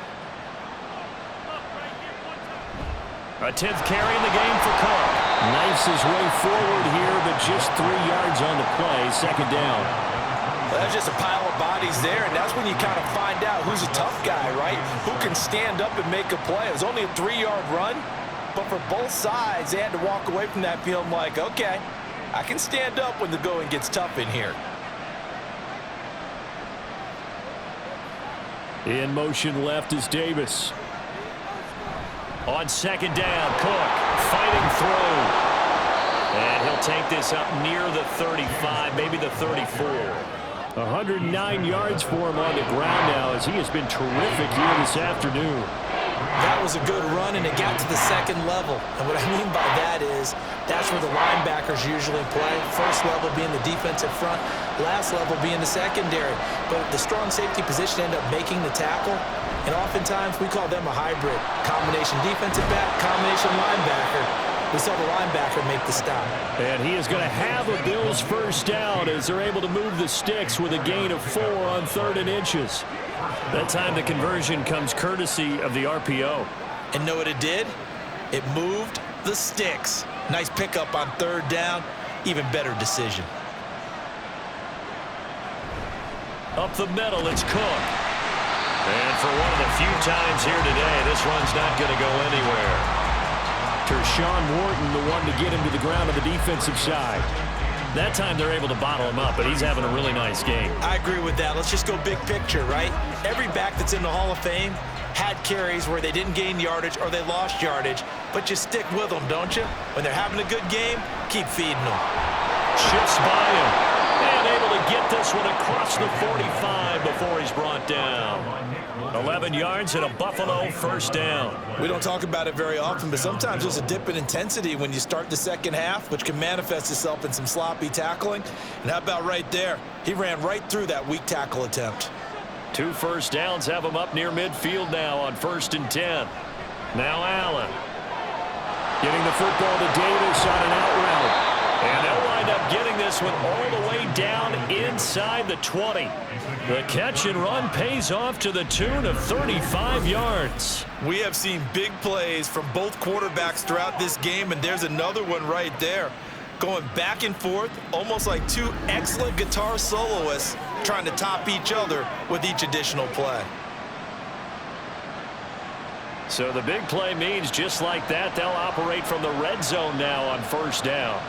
A 10th carry in the game for Cook. Knifes his way forward here, but just 3 yards on the play, second down. Well, that's just a pile of bodies there, and that's when you kind of find out who's a tough guy, right? Who can stand up and make a play. It was only a 3-yard run, but for both sides, they had to walk away from that field like, okay, I can stand up when the going gets tough in here. In motion left is Davis. On second down, Cook fighting through. And he'll take this up near the 35, maybe the 34. 109 yards for him on the ground now, as he has been terrific here this afternoon. That was a good run, and it got to the second level. And what I mean by that is that's where the linebackers usually play. First level being the defensive front, last level being the secondary. But the strong safety position ended up making the tackle. And oftentimes we call them a hybrid. Combination defensive back, combination linebacker. We saw the linebacker make the stop. And he is going to have a Bills first down as they're able to move the sticks with a gain of 4 on 3rd and inches. That time the conversion comes courtesy of the RPO. And know what it did? It moved the sticks. Nice pickup on 3rd down. Even better decision. Up the middle, it's Cook. And for one of the few times here today, this run's not going to go anywhere. Tershawn Wharton, the one to get him to the ground on the defensive side. That time they're able to bottle him up, but he's having a really nice game. I agree with that. Let's just go big picture, right? Every back that's in the Hall of Fame had carries where they didn't gain yardage or they lost yardage, but you stick with them, don't you? When they're having a good game, keep feeding them. Shifts by him. And able to get this one across the 45 before he's brought down. 11 yards and a Buffalo first down. We don't talk about it very often, but sometimes there's a dip in intensity when you start the second half, which can manifest itself in some sloppy tackling. And how about right there? He ran right through that weak tackle attempt. 2 first downs have him up near midfield now on 1st and 10. Now Allen. Getting the football to Davis on an out route. And they'll wind up getting this one all the way down inside the 20. The catch and run pays off to the tune of 35 yards. We have seen big plays from both quarterbacks throughout this game, and there's another one right there. Going back and forth, almost like 2 excellent guitar soloists trying to top each other with each additional play. So the big play means just like that, they'll operate from the red zone now on 1st down.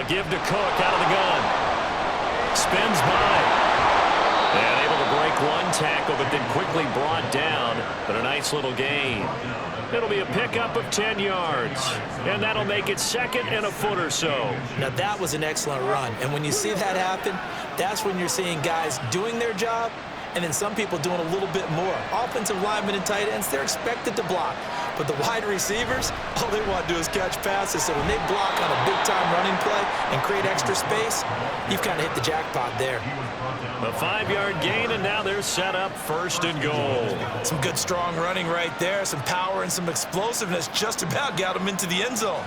Give to Cook out of the gun. Spins by. And able to break one tackle, but then quickly brought down. But a nice little gain. It'll be a pickup of 10 yards. And that'll make it 2nd and a foot or so. Now that was an excellent run. And when you see that happen, that's when you're seeing guys doing their job and then some people doing a little bit more. Offensive linemen and tight ends, they're expected to block. But the wide receivers, all they want to do is catch passes. So when they block on a big-time running play and create extra space, you've kind of hit the jackpot there. A 5-yard gain, and now they're set up 1st and goal. Some good, strong running right there. Some power and some explosiveness just about got them into the end zone.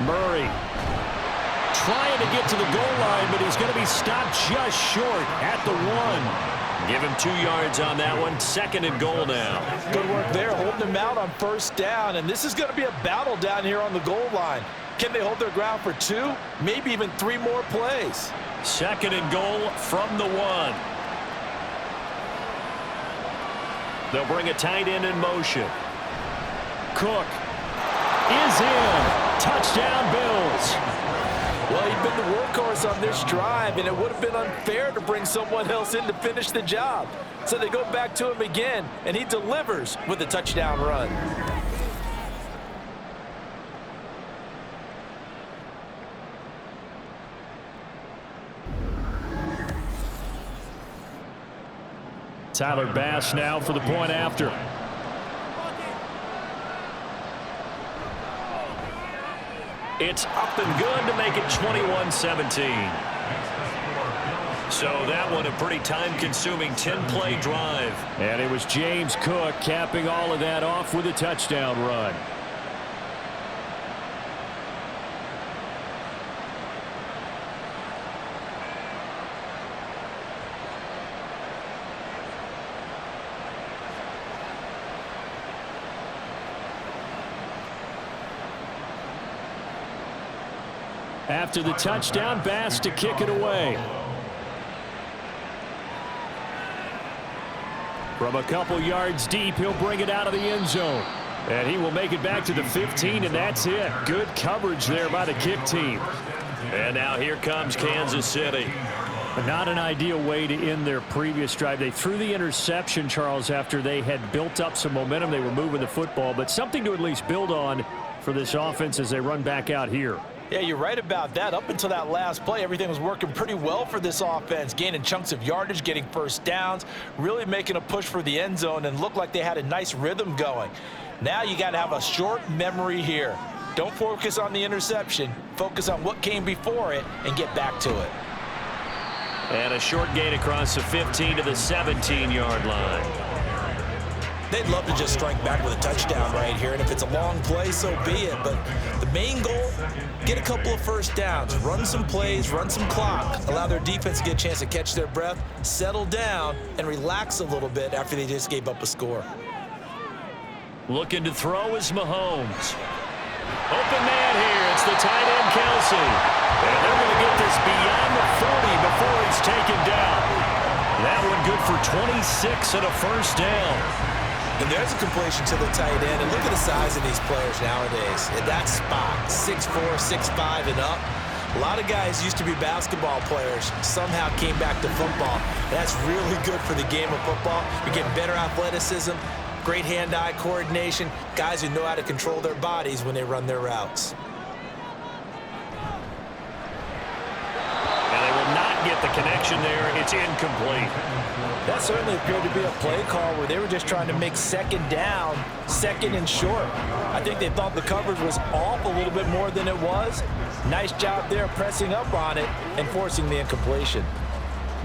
Murray trying to get to the goal line, but he's going to be stopped just short at the 1. Give him 2 yards on that one. 2nd and goal now. Good work there, holding him out on 1st down, and this is going to be a battle down here on the goal line. Can they hold their ground for 2, maybe even 3 more plays? 2nd and goal from the 1. They'll bring a tight end in motion. Cook is in. Touchdown, Bills. Well, he'd been the workhorse on this drive, and it would have been unfair to bring someone else in to finish the job. So they go back to him again, and he delivers with a touchdown run. Tyler Bass now for the point after. It's up and good to make it 21-17. So that one a pretty time-consuming 10-play drive. And it was James Cook capping all of that off with a touchdown run. After the touchdown, Bass to kick it away. From a couple yards deep, he'll bring it out of the end zone. And he will make it back to the 15, and that's it. Good coverage there by the kick team. And now here comes Kansas City. Not an ideal way to end their previous drive. They threw the interception, Charles, after they had built up some momentum. They were moving the football, but something to at least build on for this offense as they run back out here. Yeah, you're right about that. Up until that last play, everything was working pretty well for this offense, gaining chunks of yardage, getting first downs, really making a push for the end zone, and looked like they had a nice rhythm going. Now you got to have a short memory here. Don't focus on the interception. Focus on what came before it and get back to it. And a short gain across the 15 to the 17-yard line. They'd love to just strike back with a touchdown right here, and if it's a long play, so be it. But the main goal, get a couple of first downs, run some plays, run some clock, allow their defense to get a chance to catch their breath, settle down, and relax a little bit after they just gave up a score. Looking to throw is Mahomes. Open man here. It's the tight end, Kelsey. And they're going to get this beyond the 40 before he's taken down. That one good for 26 and a first down. And there's a completion to the tight end. And look at the size of these players nowadays. At that spot, 6'4", 6'5", and up. A lot of guys used to be basketball players, somehow came back to football. That's really good for the game of football. You're getting better athleticism, great hand-eye coordination, guys who know how to control their bodies when they run their routes. And they will not get the connection there. It's incomplete. That certainly appeared to be a play call where they were just trying to make second down, second and short. I think they thought the coverage was off a little bit more than it was. Nice job there pressing up on it and forcing the incompletion.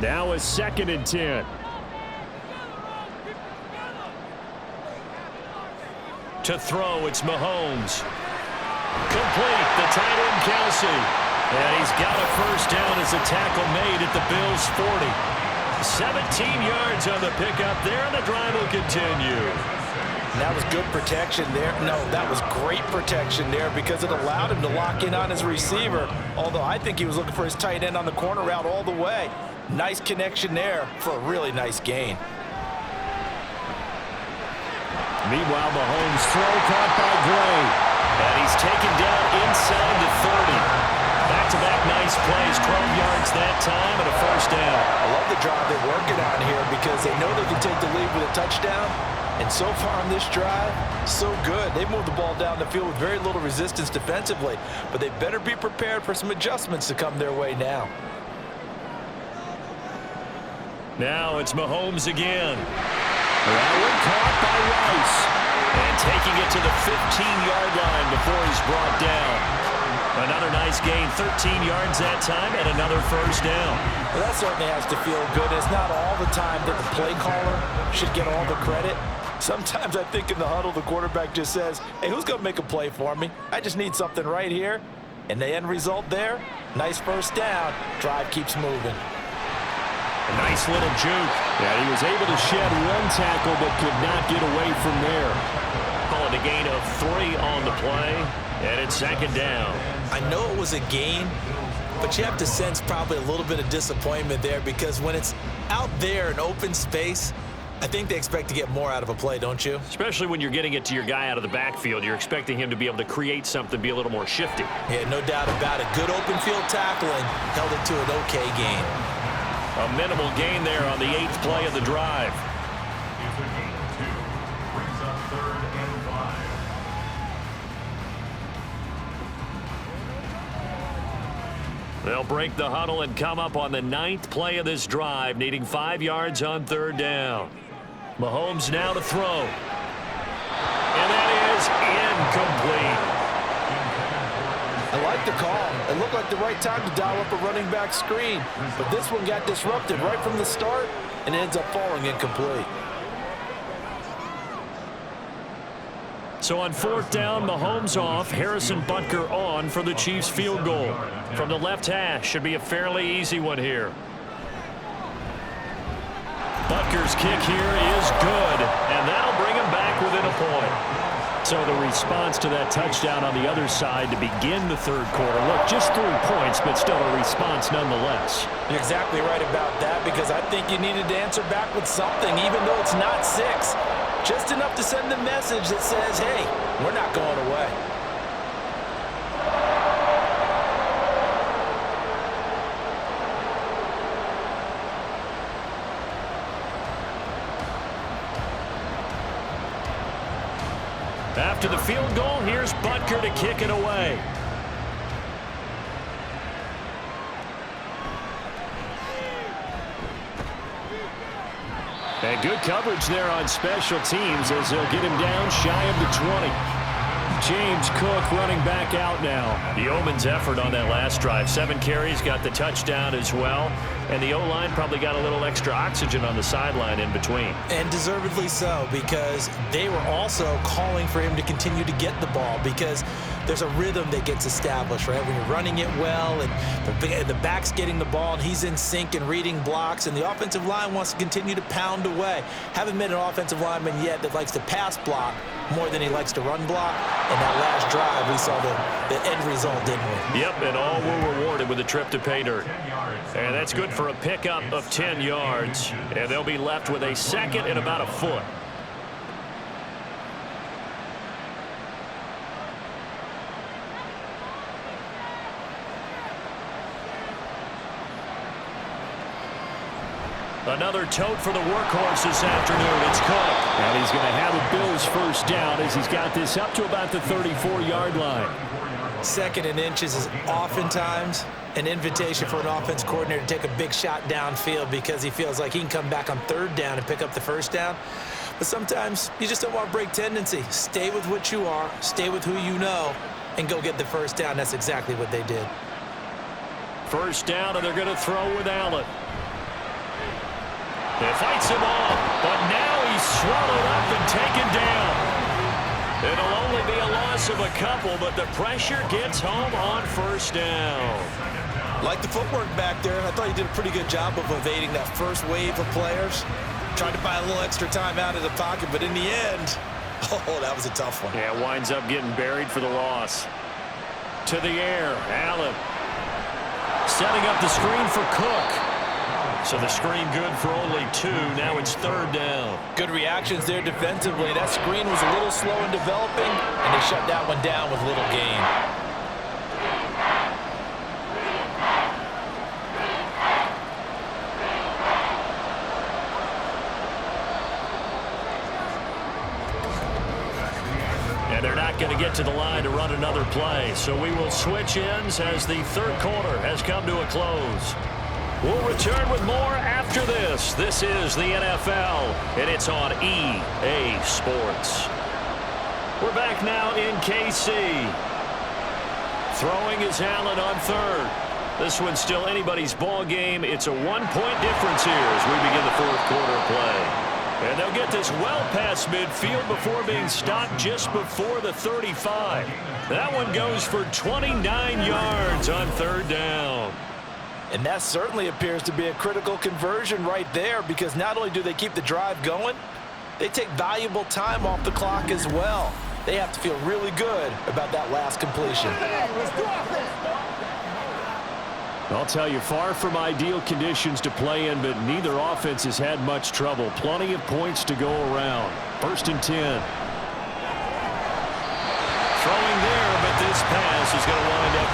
Now a 2nd and 10. To throw, it's Mahomes. Complete, the tight end, Kelsey. And he's got a first down as a tackle made at the Bills' 40. 17 yards on the pickup there, and the drive will continue. That was good protection there. No, that was great protection there because it allowed him to lock in on his receiver, although I think he was looking for his tight end on the corner route all the way. Nice connection there for a really nice gain. Meanwhile, Mahomes' throw caught by Gray. And he's taken down inside the 30. Back-to-back nice plays, 12 yards that time, and a first down. I love the drive they're working on here because they know they can take the lead with a touchdown. And so far on this drive, so good. They've moved the ball down the field with very little resistance defensively, but they better be prepared for some adjustments to come their way now. Now it's Mahomes again. That one caught by Rice. And taking it to the 15-yard line before he's brought down. Another nice gain, 13 yards that time, and another first down. Well, that certainly has to feel good. It's not all the time that the play caller should get all the credit. Sometimes I think in the huddle, the quarterback just says, hey, who's going to make a play for me? I just need something right here. And the end result there, nice first down. Drive keeps moving. A nice little juke. Yeah, he was able to shed one tackle, but could not get away from there. Calling a gain of 3 on the play, and it's 2nd down. I know it was a gain, but you have to sense probably a little bit of disappointment there because when it's out there in open space, I think they expect to get more out of a play, don't you? Especially when you're getting it to your guy out of the backfield. You're expecting him to be able to create something, be a little more shifty. Yeah, no doubt about it. Good open field tackling, held it to an okay gain. A minimal gain there on the 8th play of the drive. Brings up 3rd and 5. They'll break the huddle and come up on the 9th play of this drive, needing 5 yards on 3rd down. Mahomes now to throw. And that is incomplete. I like the call. It looked like the right time to dial up a running back screen. But this one got disrupted right from the start and ends up falling incomplete. So on 4th down, Mahomes off, Harrison Butker on for the Chiefs field goal. From the left hash, should be a fairly easy one here. Butker's kick here is good, and that'll bring him back within a point. So the response to that touchdown on the other side to begin the 3rd quarter. Look, just 3 points, but still a response nonetheless. You're exactly right about that, because I think you needed to answer back with something, even though it's not 6. Just enough to send the message that says, hey, we're not going away. After the field goal, here's Butker to kick it away. And good coverage there on special teams as they'll get him down shy of the 20. James Cook running back out now. Yeoman's effort on that last drive. 7 carries, got the touchdown as well. And the O-line probably got a little extra oxygen on the sideline in between. And deservedly so, because they were also calling for him to continue to get the ball, because there's a rhythm that gets established, right? When you're running it well and the back's getting the ball and he's in sync and reading blocks, and the offensive line wants to continue to pound away. Haven't met an offensive lineman yet that likes to pass block more than he likes to run block. In that last drive, we saw the end result, didn't we? Yep, and all were rewarded with a trip to pay dirt. And that's good for a pickup of 10 yards. And they'll be left with a 2nd and about a foot. Another tote for the workhorse this afternoon. It's Cook. And he's going to have a Bills 1st down as he's got this up to about the 34-yard line. 2nd and inches is oftentimes an invitation for an offense coordinator to take a big shot downfield, because he feels like he can come back on 3rd down and pick up the 1st down. But sometimes you just don't want to break tendency. Stay with what you are, stay with who you know, and go get the 1st down. That's exactly what they did. 1st down, and they're going to throw with Allen. It fights him off, but now he's swallowed up and taken down. It'll only be a loss of a couple, but the pressure gets home on 1st down. Like the footwork back there, I thought he did a pretty good job of evading that first wave of players. Tried to buy a little extra time out of the pocket, but in the end, oh, that was a tough one. Yeah, winds up getting buried for the loss. To the air, Allen. Setting up the screen for Cook. So the screen good for only 2. Now it's 3rd down. Good reactions there defensively. That screen was a little slow in developing, and they shut that one down with little gain. And they're not going to get to the line to run another play. So we will switch ends as the 3rd quarter has come to a close. We'll return with more after this. This is the NFL, and it's on EA Sports. We're back now in KC. Throwing is Allen on 3rd. This one's still anybody's ball game. It's a 1-point difference here as we begin the 4th quarter play. And they'll get this well past midfield before being stopped just before the 35. That one goes for 29 yards on 3rd down. And that certainly appears to be a critical conversion right there, because not only do they keep the drive going, they take valuable time off the clock as well. They have to feel really good about that last completion. I'll tell you, far from ideal conditions to play in, but neither offense has had much trouble. Plenty of points to go around. 1st and 10. Throwing there, but this pass is going to wind up